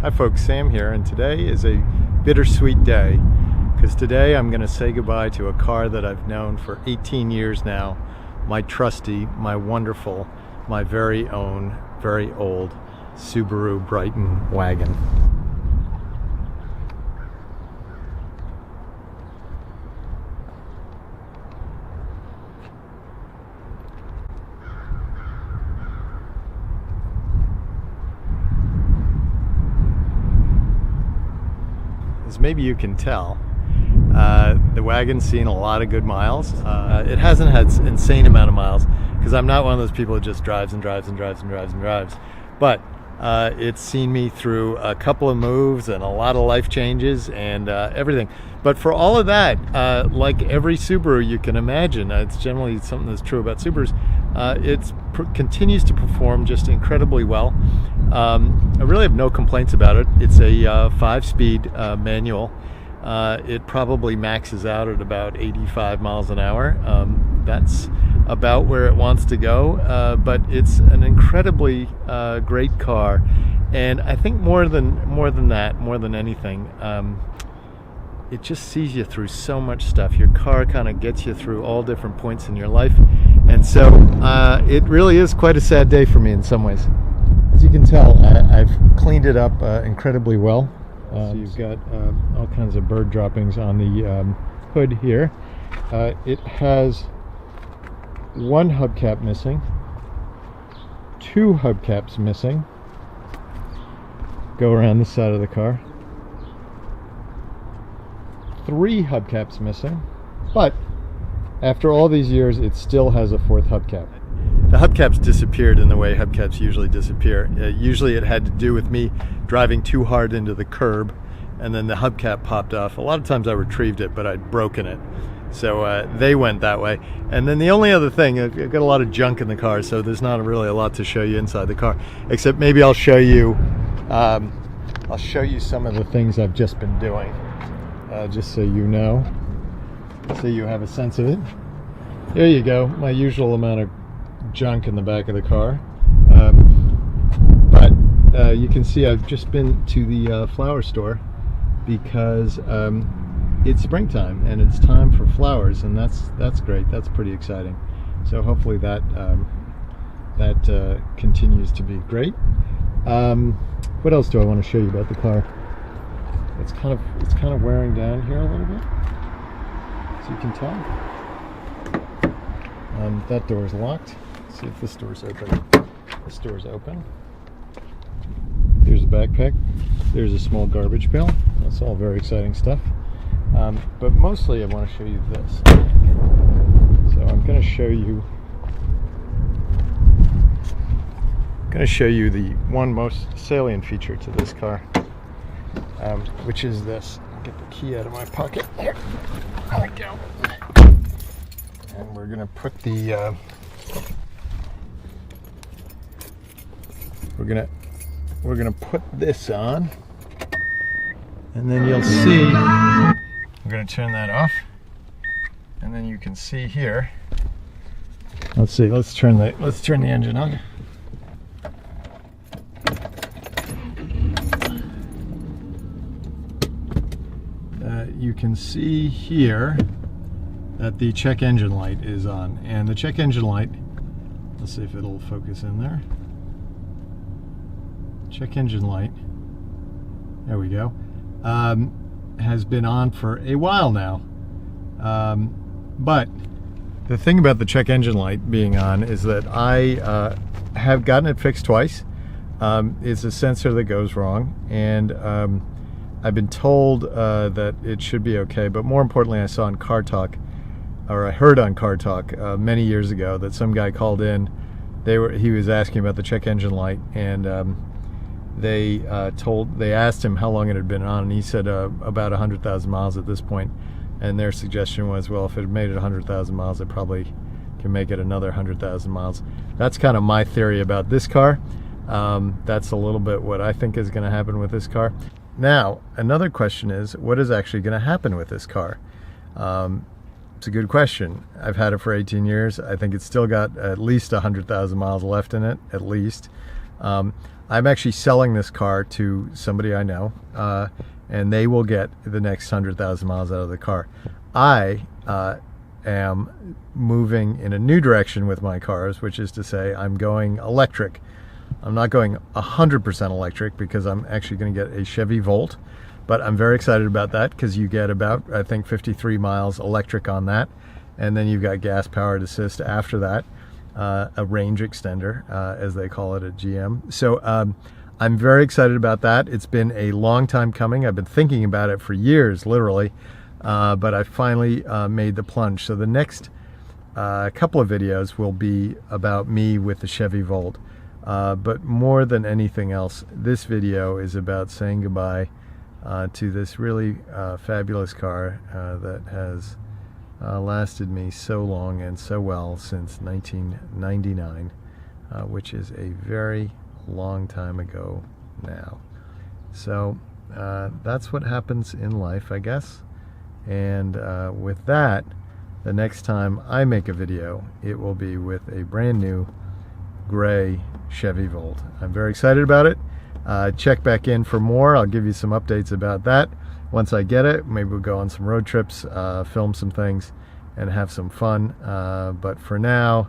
Hi folks, Sam here, and today is a bittersweet day because today I'm going to say goodbye to a car that I've known for 18 years now, my trusty, my wonderful, my very own, very old Subaru Brighton wagon. As maybe you can tell, the wagon's seen a lot of good miles. It hasn't had an insane amount of miles because I'm not one of those people who just drives and drives and drives and drives and drives. But it's seen me through a couple of moves and a lot of life changes and everything. But for all of that, like every Subaru you can imagine, it's generally something that's true about Subarus, it continues to perform just incredibly well. I really have no complaints about it. It's a 5-speed manual. It probably maxes out at about 85 miles an hour. That's about where it wants to go, but it's an incredibly great car, and I think more than anything, it just sees you through so much stuff. Your car kind of gets you through all different points in your life, and so it really is quite a sad day for me in some ways. As you can tell, I've cleaned it up incredibly well. So you've got all kinds of bird droppings on the hood here. It has one hubcap missing, 2 hubcaps missing. Go around this side of the car. 3 hubcaps missing, but after all these years, it still has a 4th hubcap. The hubcaps disappeared in the way hubcaps usually disappear. Usually it had to do with me driving too hard into the curb, and then the hubcap popped off. A lot of times I retrieved it, but I'd broken it. So they went that way. And then the only other thing, I've got a lot of junk in the car, so there's not really a lot to show you inside the car, except maybe I'll show you some of the things I've just been doing, just so you know, so you have a sense of it. There you go, my usual amount of junk in the back of the car. But you can see I've just been to the flower store because it's springtime and it's time for flowers, and that's great. That's pretty exciting. So hopefully that continues to be great. What else do I want to show you about the car? It's kind of wearing down here a little bit, so you can tell. That door is locked. Let's see if this door's open. This door's open. There's a backpack. There's a small garbage pail. That's all very exciting stuff. But mostly I want to show you this. So I'm going to show you the one most salient feature to this car, which is this. I'll get the key out of my pocket. There we go. And we're going to put the we're gonna put this on, and then you'll see. I'm gonna turn that off, and then you can see here. Let's see. Let's turn the engine on. You can see here that the check engine light is on, and the check engine light. Let's see if it'll focus in there. Check engine light, there we go, has been on for a while now, but the thing about the check engine light being on is that I have gotten it fixed twice. It's a sensor that goes wrong, and I've been told that it should be okay, but more importantly, I saw on Car Talk, or I heard on Car Talk many years ago, that some guy called in. He was asking about the check engine light, and they asked him how long it had been on, and he said about 100,000 miles at this point. And their suggestion was, well, if it had made it 100,000 miles, it probably can make it another 100,000 miles. That's kind of my theory about this car. That's a little bit what I think is going to happen with this car. Now, another question is, what is actually going to happen with this car? It's a good question. I've had it for 18 years. I think it's still got at least 100,000 miles left in it, at least. I'm actually selling this car to somebody I know, and they will get the next 100,000 miles out of the car. I am moving in a new direction with my cars, which is to say I'm going electric. I'm not going 100% electric because I'm actually going to get a Chevy Volt, but I'm very excited about that because you get about, I think, 53 miles electric on that, and then you've got gas powered assist after that, a range extender, as they call it at GM. So I'm very excited about that. It's been a long time coming. I've been thinking about it for years, literally, but I finally made the plunge. So the next couple of videos will be about me with the Chevy Volt. But more than anything else, this video is about saying goodbye to this really fabulous car that has lasted me so long and so well since 1999, which is a very long time ago now. So that's what happens in life, I guess. And with that, the next time I make a video, it will be with a brand new gray Chevy Volt. I'm very excited about it. Check back in for more. I'll give you some updates about that once I get it. Maybe we'll go on some road trips, film some things, and have some fun. But for now,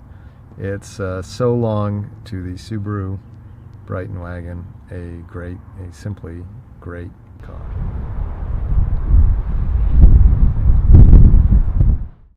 it's so long to the Subaru Brighton wagon, a simply great